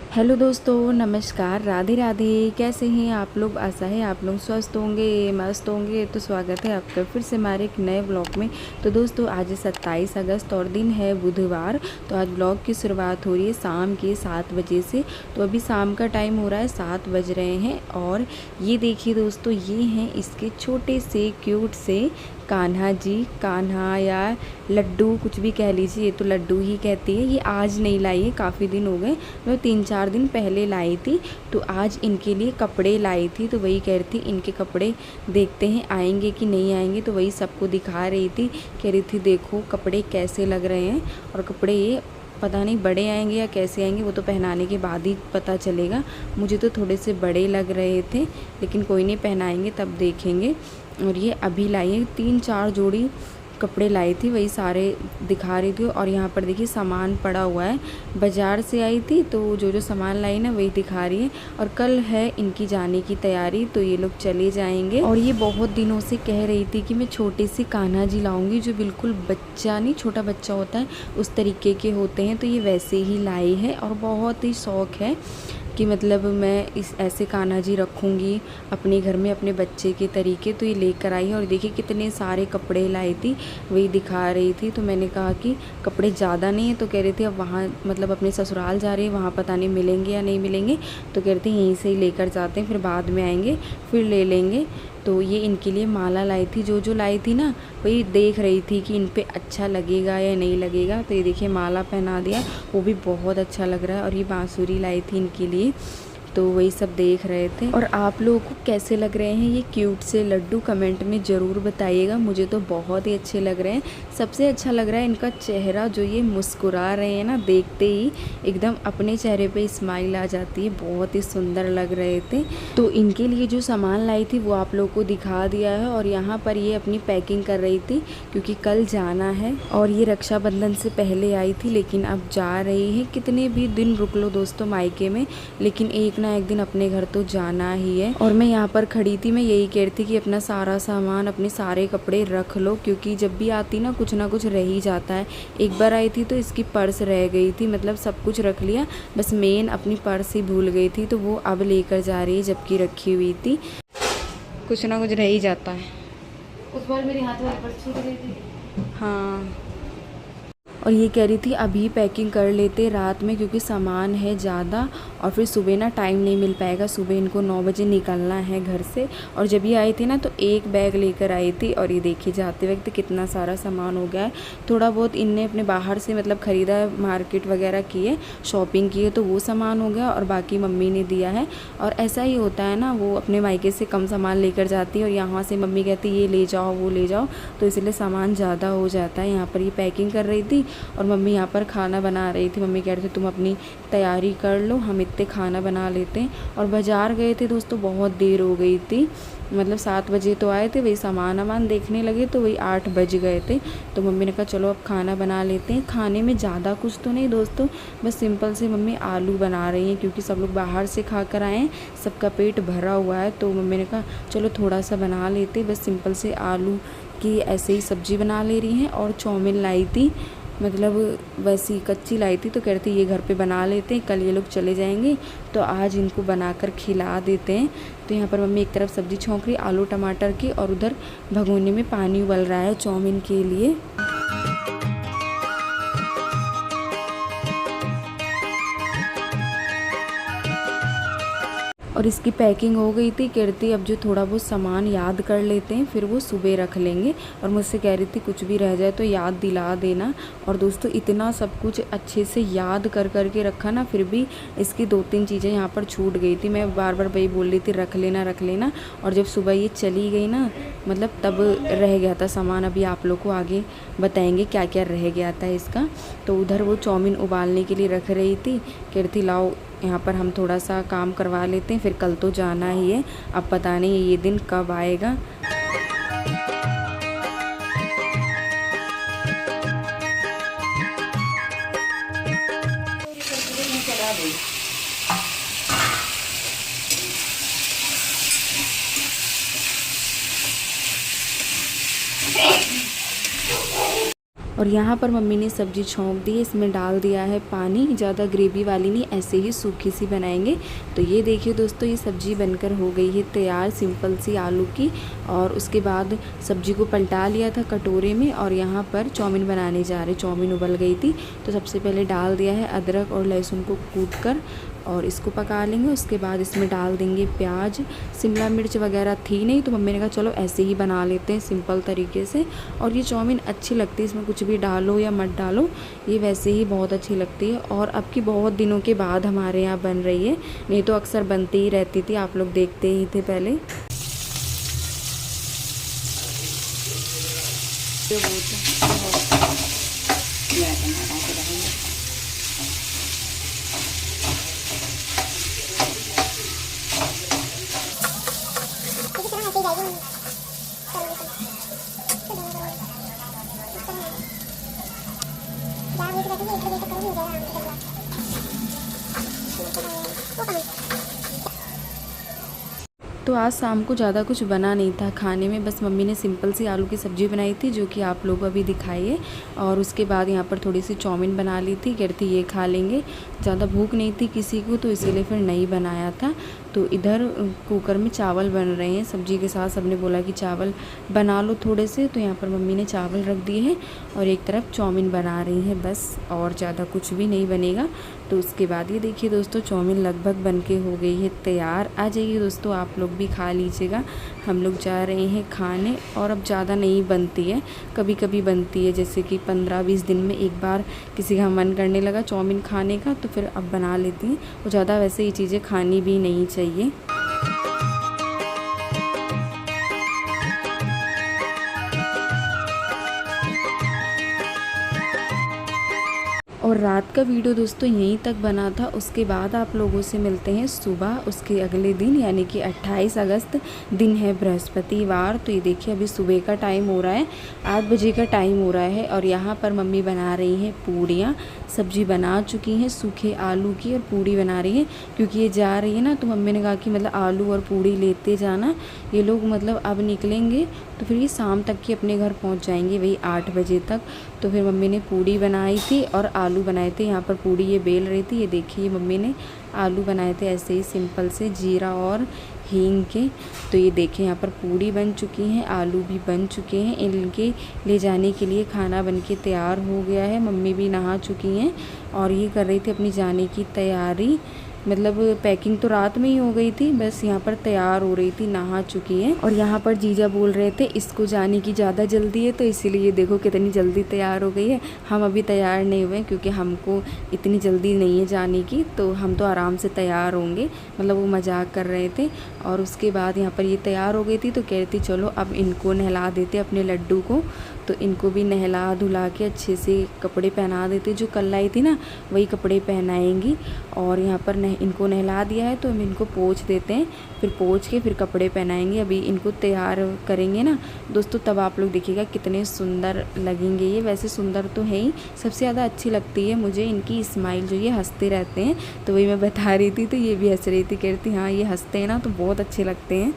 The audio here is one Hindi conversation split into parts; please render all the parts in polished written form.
हेलो दोस्तों, नमस्कार, राधे राधे। कैसे हैं आप लोग? आशा है आप लोग स्वस्थ होंगे, मस्त होंगे। तो स्वागत है आपका फिर से हमारे एक नए ब्लॉग में। तो दोस्तों आज 27 अगस्त और दिन है बुधवार। तो आज ब्लॉग की शुरुआत हो रही है शाम के 7 बजे से। तो अभी शाम का टाइम हो रहा है, 7 बज रहे हैं। और ये देखिए दोस्तों, ये हैं इसके छोटे से क्यूट से कान्हा जी। कान्हा या लड्डू कुछ भी कह लीजिए, ये तो लड्डू ही कहती है। ये आज नहीं लाई है, काफ़ी दिन हो गए, मैं 3-4 दिन पहले लाई थी। तो आज इनके लिए कपड़े लाई थी, तो वही कह रही थी इनके कपड़े देखते हैं आएंगे कि नहीं आएंगे। तो वही सबको दिखा रही थी, कह रही थी देखो कपड़े कैसे लग रहे हैं। और कपड़े ये पता नहीं बड़े आएंगे या कैसे आएंगे, वो तो पहनाने के बाद ही पता चलेगा। मुझे तो थोड़े से बड़े लग रहे थे, लेकिन कोई नहीं, पहनाएंगे तब देखेंगे। और ये अभी लाई है, 3-4 जोड़ी कपड़े लाई थी, वही सारे दिखा रही थी। और यहाँ पर देखिए सामान पड़ा हुआ है, बाज़ार से आई थी तो जो जो सामान लाई ना वही दिखा रही है। और कल है इनकी जाने की तैयारी, तो ये लोग चले जाएंगे। और ये बहुत दिनों से कह रही थी कि मैं छोटे से कान्हा जी लाऊंगी, जो बिल्कुल बच्चा नहीं, छोटा बच्चा होता है उस तरीके के होते हैं। तो ये वैसे ही लाई है और बहुत ही शौक़ है कि मतलब मैं इस ऐसे कान्हा जी रखूँगी अपने घर में अपने बच्चे के तरीके। तो ये लेकर आई है। और देखिए कितने सारे कपड़े लाई थी, वही दिखा रही थी। तो मैंने कहा कि कपड़े ज़्यादा नहीं है, तो कह रही थी अब वहाँ मतलब अपने ससुराल जा रही है, वहाँ पता नहीं मिलेंगे या नहीं मिलेंगे। तो कह रही थी यहीं से ही लेकर जाते हैं, फिर बाद में आएंगे फिर ले लेंगे। तो ये इनके लिए माला लाई थी, जो जो लाई थी ना वही देख रही थी कि इन पे अच्छा लगेगा या नहीं लगेगा। तो ये देखिए माला पहना दिया, वो भी बहुत अच्छा लग रहा है। और ये बांसुरी लाई थी इनके लिए, तो वही सब देख रहे थे। और आप लोगों को कैसे लग रहे हैं ये क्यूट से लड्डू, कमेंट में ज़रूर बताइएगा। मुझे तो बहुत ही अच्छे लग रहे हैं। सबसे अच्छा लग रहा है इनका चेहरा, जो ये मुस्कुरा रहे हैं ना, देखते ही एकदम अपने चेहरे पे स्माइल आ जाती है। बहुत ही सुंदर लग रहे थे। तो इनके लिए जो सामान लाई थी वो आप लोगों को दिखा दिया है। और यहाँ पर ये अपनी पैकिंग कर रही थी क्योंकि कल जाना है। और ये रक्षाबंधन से पहले आई थी, लेकिन अब जा रही है। कितने भी दिन रुक लो दोस्तों मायके में, लेकिन एक ना एक दिन अपने घर तो जाना ही है। और मैं यहाँ पर खड़ी थी, मैं यही कह रही थी कि अपना सारा सामान, अपने सारे कपड़े रख लो, क्योंकि जब भी आती ना कुछ रह ही जाता है। एक बार आई थी तो इसकी पर्स रह गई थी, मतलब सब कुछ रख लिया, बस मेन अपनी पर्स ही भूल गई थी। तो वो अब लेकर जा रही है, जबकि रखी हुई थी। कुछ ना कुछ रह ही जाता है। उस बार मेरे हाथ वाली पर्स छूट गई थी। हाँ, और ये कह रही थी अभी पैकिंग कर लेते रात में, क्योंकि सामान है ज़्यादा और फिर सुबह ना टाइम नहीं मिल पाएगा। सुबह इनको 9 बजे निकलना है घर से। और जब ये आई थी ना तो एक बैग लेकर आई थी। और ये देखिए जाते वक्त कितना सारा सामान हो गया है। थोड़ा बहुत इनने अपने बाहर से मतलब ख़रीदा है, मार्केट वगैरह की है, शॉपिंग की है, तो वो सामान हो गया। और बाकी मम्मी ने दिया है। और ऐसा ही होता है ना, वो अपने मायके से कम सामान लेकर जाती है और यहाँ से मम्मी कहती है ये ले जाओ वो ले जाओ, तो इसलिए सामान ज़्यादा हो जाता है। यहाँ पर ये पैकिंग कर रही थी और मम्मी यहाँ पर खाना बना रही थी। मम्मी कह रही थी तुम अपनी तैयारी कर लो, हम इतने खाना बना लेते हैं। और बाज़ार गए थे दोस्तों, बहुत देर हो गई थी, मतलब 7 बजे तो आए थे, वही सामान वामान देखने लगे तो वही 8 बज गए थे। तो मम्मी ने कहा चलो अब खाना बना लेते हैं। खाने में ज़्यादा कुछ तो नहीं दोस्तों, बस सिंपल से मम्मी आलू बना रही हैं, क्योंकि सब लोग बाहर से खा कर आए हैं, सबका पेट भरा हुआ है। तो मम्मी ने कहा चलो थोड़ा सा बना लेते, बस सिंपल से आलू की ऐसे ही सब्ज़ी बना ले रही हैं। और चाउमीन लाई थी, मतलब वैसी कच्ची लाई थी, तो कहती ये घर पे बना लेते हैं, कल ये लोग चले जाएंगे तो आज इनको बनाकर खिला देते हैं। तो यहाँ पर मम्मी एक तरफ सब्ज़ी छौंक रही आलू टमाटर की, और उधर भगोने में पानी उबल रहा है चाउमीन के लिए। और इसकी पैकिंग हो गई थी, कहती अब जो थोड़ा बहुत सामान याद कर लेते हैं फिर वो सुबह रख लेंगे। और मुझसे कह रही थी कुछ भी रह जाए तो याद दिला देना। और दोस्तों इतना सब कुछ अच्छे से याद कर कर के रखा ना, फिर भी इसकी 2-3 चीज़ें यहाँ पर छूट गई थी। मैं बार बार वही बोल रही थी रख लेना रख लेना। और जब सुबह ये चली गई ना, मतलब तब रह गया था सामान। अभी आप लोग को आगे बताएंगे क्या क्या रह गया था इसका। तो उधर वो चाउमीन उबालने के लिए रख रही थी, कह रही थी लाओ यहाँ पर हम थोड़ा सा काम करवा लेते हैं, फिर कल तो जाना ही है, अब पता नहीं ये दिन कब आएगा। और यहाँ पर मम्मी ने सब्ज़ी छौंक दी है, इसमें डाल दिया है पानी, ज़्यादा ग्रेवी वाली नहीं, ऐसे ही सूखी सी बनाएंगे। तो ये देखिए दोस्तों, ये सब्ज़ी बनकर हो गई है तैयार, सिंपल सी आलू की। और उसके बाद सब्ज़ी को पलटा लिया था कटोरे में और यहाँ पर चाउमीन बनाने जा रहे। चाउमीन उबल गई थी तो सबसे पहले डाल दिया है अदरक और लहसुन को कूट कर और इसको पका लेंगे। उसके बाद इसमें डाल देंगे प्याज, शिमला मिर्च वगैरह थी नहीं तो मम्मी ने कहा चलो ऐसे ही बना लेते हैं सिंपल तरीके से। और ये चाउमीन अच्छी लगती है, इसमें कुछ भी डालो या मत डालो, ये वैसे ही बहुत अच्छी लगती है। और अब की बहुत दिनों के बाद हमारे यहाँ बन रही है, नहीं तो अक्सर बनती ही रहती थी, आप लोग देखते ही थे पहले। तो आज शाम को ज़्यादा कुछ बना नहीं था खाने में, बस मम्मी ने सिंपल सी आलू की सब्ज़ी बनाई थी जो कि आप लोगों को अभी दिखाई है। और उसके बाद यहाँ पर थोड़ी सी चाउमीन बना ली थी, कहती ये खा लेंगे, ज़्यादा भूख नहीं थी किसी को तो इसीलिए फिर नहीं बनाया था। तो इधर कुकर में चावल बन रहे हैं सब्ज़ी के साथ, सबने बोला कि चावल बना लो थोड़े से, तो यहाँ पर मम्मी ने चावल रख दिए हैं और एक तरफ चाउमीन बना रही हैं बस, और ज़्यादा कुछ भी नहीं बनेगा। तो उसके बाद ये देखिए दोस्तों, चाउमीन लगभग बन के हो गई है तैयार। आ जाइए दोस्तों, आप लोग भी खा लीजिएगा। हम लोग जा रहे हैं खाने, और अब ज़्यादा नहीं बनती है, कभी कभी बनती है, जैसे कि 15-20 दिन में एक बार किसी का मन करने लगा चाउमीन खाने का तो फिर अब बना लेती हैं। और ज़्यादा वैसे ये चीज़ें खानी भी नहीं चाहिए। और रात का वीडियो दोस्तों यहीं तक बना था। उसके बाद आप लोगों से मिलते हैं सुबह उसके अगले दिन, यानी कि 28 अगस्त, दिन है बृहस्पतिवार। तो ये देखिए अभी सुबह का टाइम हो रहा है, 8 बजे का टाइम हो रहा है। और यहाँ पर मम्मी बना रही हैं पूड़ियाँ, सब्जी बना चुकी हैं सूखे आलू की और पूड़ी बना रही हैं। क्योंकि ये जा रही है ना, तो मम्मी ने कहा कि मतलब आलू और पूड़ी लेते जाना, ये लोग मतलब अब निकलेंगे तो फिर ये शाम तक ही अपने घर पहुँच जाएंगे, वही 8 बजे तक। तो फिर मम्मी ने पूड़ी बनाई थी और आलू बनाए थे। यहाँ पर पूड़ी ये बेल रही थी, ये देखिए मम्मी ने आलू बनाए थे ऐसे ही सिंपल से जीरा और हींग के। तो ये देखें यहाँ पर पूड़ी बन चुकी हैं, आलू भी बन चुके हैं। इनके ले जाने के लिए खाना बन के तैयार हो गया है। मम्मी भी नहा चुकी हैं और ये कर रही थी अपनी जाने की तैयारी। मतलब पैकिंग तो रात में ही हो गई थी, बस यहाँ पर तैयार हो रही थी, नहा चुकी है। और यहाँ पर जीजा बोल रहे थे इसको जाने की ज़्यादा जल्दी है, तो इसीलिए ये देखो कितनी जल्दी तैयार हो गई है। हम अभी तैयार नहीं हुए क्योंकि हमको इतनी जल्दी नहीं है जाने की, तो हम तो आराम से तैयार होंगे, मतलब वो मजाक कर रहे थे। और उसके बाद यहाँ पर ये तैयार हो गई थी तो कह रही थी चलो अब इनको नहला देते अपने लड्डू को। तो इनको भी नहला धुला के अच्छे से कपड़े पहना देते, जो कल लाई थी ना वही कपड़े पहनाएंगी। और यहाँ पर इनको नहला दिया है तो हम इनको पोंछ देते हैं, फिर पोंछ के फिर कपड़े पहनाएंगे। अभी इनको तैयार करेंगे ना दोस्तों, तब आप लोग देखिएगा कितने सुंदर लगेंगे ये। वैसे सुंदर तो है ही, सबसे ज़्यादा अच्छी लगती है मुझे इनकी स्माइल, जो ये हंसते रहते हैं। तो वही मैं बता रही थी, तो ये भी हंस रही थी, कह रही थी हाँ ये हंसते हैं ना तो बहुत अच्छे लगते हैं।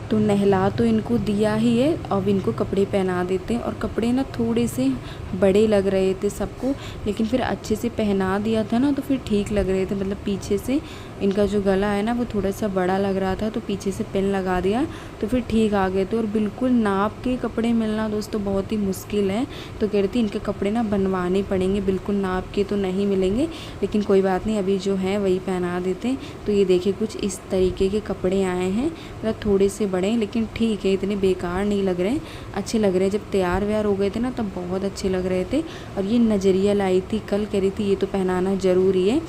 तो नहला तो इनको दिया ही है, अब इनको कपड़े पहना देते हैं। और कपड़े ना थोड़े से बड़े लग रहे थे सबको, लेकिन फिर अच्छे से पहना दिया था ना तो फिर ठीक लग रहे थे। मतलब पीछे से इनका जो गला है ना वो थोड़ा सा बड़ा लग रहा था, तो पीछे से पिन लगा दिया तो फिर ठीक आ गए थे। और बिल्कुल नाप के कपड़े मिलना दोस्तों बहुत ही मुश्किल है, तो कह रही थी इनके कपड़े ना बनवाने पड़ेंगे, बिल्कुल नाप के तो नहीं मिलेंगे। लेकिन कोई बात नहीं, अभी जो है वही पहना देते हैं। तो ये देखिए कुछ इस तरीके के कपड़े आए हैं, मतलब थोड़े से बड़े हैं लेकिन ठीक है, इतने बेकार नहीं लग रहे हैं, अच्छे लग रहे हैं। जब तैयार व्यार हो गए थे ना तब बहुत अच्छे लग रहे थे। और ये नज़रिया लाई थी कल, कह रही थी ये तो पहनाना ज़रूरी है,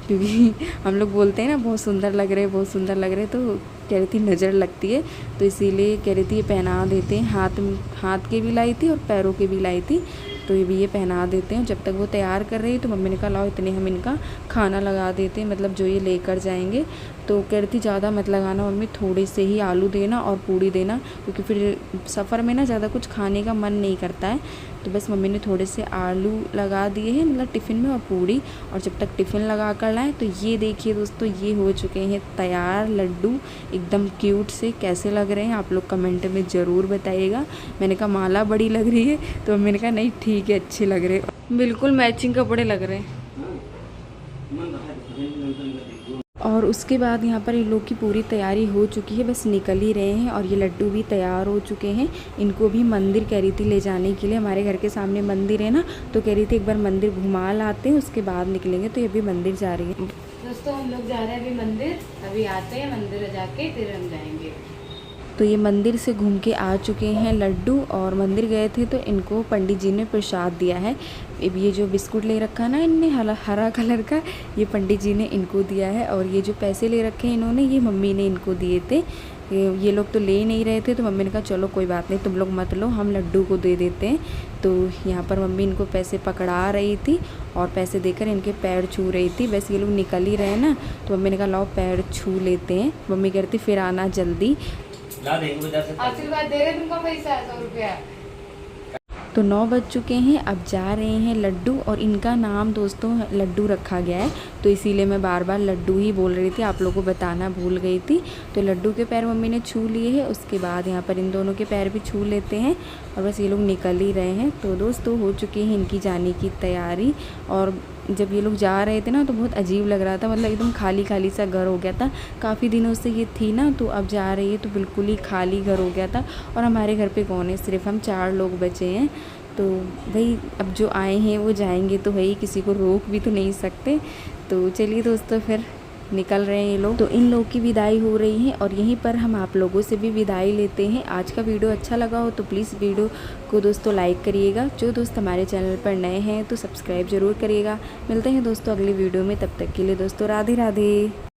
क्योंकि हम लोग बोलते हैं ना बहुत सुंदर लग रहे हैं, बहुत सुंदर लग रहे हैं, तो कह रही थी नज़र लगती है, तो इसीलिए कह रही थी ये पहना देते हैं। हाथ के भी लाई थी और पैरों के भी लाई थी, तो ये भी ये पहना देते हैं। जब तक वो तैयार कर रही है तो मम्मी ने कहा लाओ इतने हम इनका खाना लगा देते हैं, मतलब जो ये लेकर जाएंगे। तो कह रही थी ज़्यादा मत लगाना मम्मी, थोड़े से ही आलू देना और पूड़ी देना, क्योंकि फिर सफ़र में ना ज़्यादा कुछ खाने का मन नहीं करता है। तो बस मम्मी ने थोड़े से आलू लगा दिए हैं मतलब टिफ़िन में और पूड़ी, और जब तक टिफ़िन लगा कर लाएँ। तो ये देखिए दोस्तों, ये हो चुके हैं तैयार लड्डू, एकदम क्यूट से। कैसे लग रहे हैं आप लोग कमेंट में ज़रूर बताइएगा। मैंने कहा माला बड़ी लग रही है, तो मैंने कहा नहीं ठीक है, अच्छे लग रहे, बिल्कुल मैचिंग कपड़े लग रहे हैं। और उसके बाद यहाँ पर इन लोग की पूरी तैयारी हो चुकी है, बस निकल ही रहे हैं। और ये लड्डू भी तैयार हो चुके हैं। इनको भी मंदिर कह रही थी ले जाने के लिए, हमारे घर के सामने मंदिर है ना, तो कह रही थी एक बार मंदिर घुमा लाते हैं, उसके बाद निकलेंगे। तो ये भी मंदिर जा रही है। दोस्तों हम लोग जा रहे हैं अभी मंदिर, अभी आते हैं मंदिर जाके फिर हम जाएंगे। तो ये मंदिर से घूम के आ चुके हैं लड्डू, और मंदिर गए थे तो इनको पंडित जी ने प्रसाद दिया है। ये जो बिस्कुट ले रखा ना इनने हरा कलर का, ये पंडित जी ने इनको दिया है। और ये जो पैसे ले रखे हैं इन्होंने, ये मम्मी ने इनको दिए थे। ये लोग तो ले नहीं रहे थे, तो मम्मी ने कहा चलो कोई बात नहीं, तुम लोग मत लो, हम लड्डू को दे देते हैं। तो यहाँ पर मम्मी इनको पैसे पकड़ा रही थी और पैसे देकर इनके पैर छू रही थी। बस ये लोग निकल ही रहे हैं ना, तो मम्मी ने कहा लाओ पैर छू लेते हैं। मम्मी कहती फिर आना जल्दी। आशीर्वाद दे रहे तुमको पैसा 100 रुपया। तो 9 बज चुके हैं, अब जा रहे हैं लड्डू, और इनका नाम दोस्तों लड्डू रखा गया है, तो इसीलिए मैं बार बार लड्डू ही बोल रही थी, आप लोगों को बताना भूल गई थी। तो लड्डू के पैर मम्मी ने छू लिए हैं, उसके बाद यहाँ पर इन दोनों के पैर भी छू लेते हैं, और बस ये लोग निकल ही रहे हैं। तो दोस्तों हो चुकी है इनकी जाने की तैयारी। और जब ये लोग जा रहे थे ना, तो बहुत अजीब लग रहा था, मतलब एकदम खाली खाली सा घर हो गया था। काफ़ी दिनों से ये थी ना, तो अब जा रही है तो बिल्कुल ही खाली घर हो गया था। और हमारे घर पे कौन है, सिर्फ हम 4 लोग बचे हैं। तो भाई अब जो आए हैं वो जाएंगे तो भाई, किसी को रोक भी तो नहीं सकते। तो चलिए दोस्तों फिर निकल रहे हैं ये लोग। तो इन लोग की विदाई हो रही है, और यहीं पर हम आप लोगों से भी विदाई लेते हैं। आज का वीडियो अच्छा लगा हो तो प्लीज़ वीडियो को दोस्तों लाइक करिएगा। जो दोस्त हमारे चैनल पर नए हैं तो सब्सक्राइब ज़रूर करिएगा। मिलते हैं दोस्तों अगली वीडियो में, तब तक के लिए दोस्तों राधे राधे।